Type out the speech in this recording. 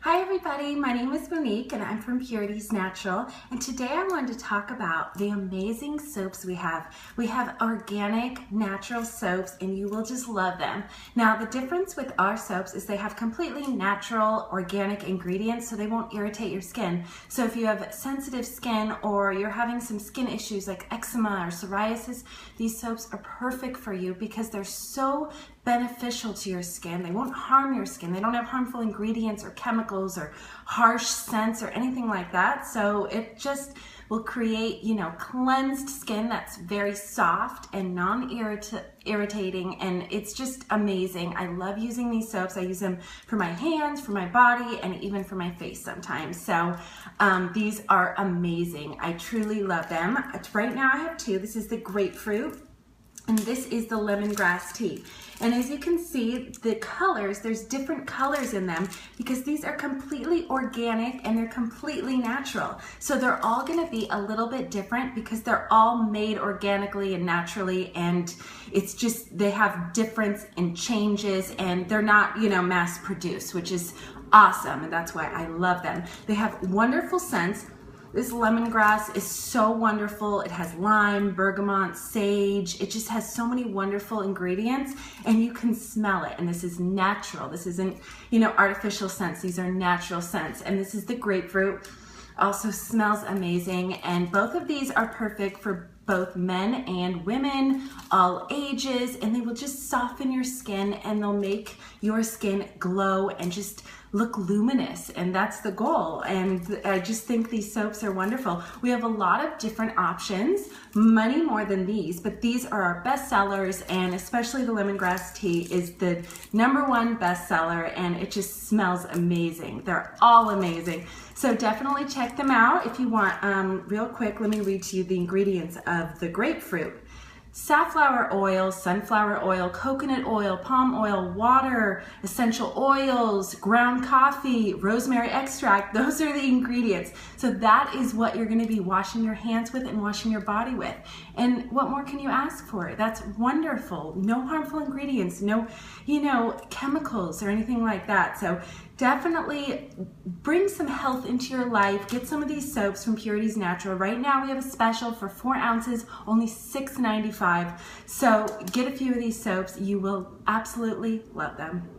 Hi everybody, my name is Monique and I'm from Purity's Natural, and today I wanted to talk about the amazing soaps we have. We have organic natural soaps and you will just love them. Now the difference with our soaps is they have completely natural organic ingredients so they won't irritate your skin. So if you have sensitive skin or you're having some skin issues like eczema or psoriasis, these soaps are perfect for you because they're so beneficial to your skin. They won't harm your skin. They don't have harmful ingredients or chemicals or harsh scents or anything like that. So it just will create, cleansed skin that's very soft and non-irritating, and it's just amazing. I love using these soaps. I use them for my hands, for my body, and even for my face sometimes. So these are amazing. I truly love them. Right now I have two. This is the grapefruit and this is the lemongrass tea. And as you can see, the colors, there's different colors in them because these are completely organic and they're completely natural. So they're all gonna be a little bit different because they're all made organically and naturally, and it's just, they have difference in changes and they're not, mass produced, which is awesome, and that's why I love them. They have wonderful scents. This lemongrass is so wonderful. It has lime, bergamot, sage. It just has so many wonderful ingredients and you can smell it. And this is natural. This isn't, artificial scents. These are natural scents. And this is the grapefruit. Also smells amazing. And both of these are perfect for both men and women, all ages, and they will just soften your skin and they'll make your skin glow and just look luminous, and that's the goal. And I just think these soaps are wonderful. We have a lot of different options, many more than these, but these are our best sellers, and especially the lemongrass tea is the #1 bestseller, and it just smells amazing. They're all amazing. So definitely check them out. If you want, real quick, let me read to you the ingredients of the grapefruit. Safflower oil, sunflower oil, coconut oil, palm oil, water, essential oils, ground coffee, rosemary extract. Those are the ingredients. So that is what you're gonna be washing your hands with and washing your body with. And what more can you ask for? That's wonderful. No harmful ingredients, no, chemicals or anything like that. So definitely bring some health into your life. Get some of these soaps from Purity's Natural. Right now we have a special for 4 ounces, only $6.95. So get a few of these soaps. You will absolutely love them.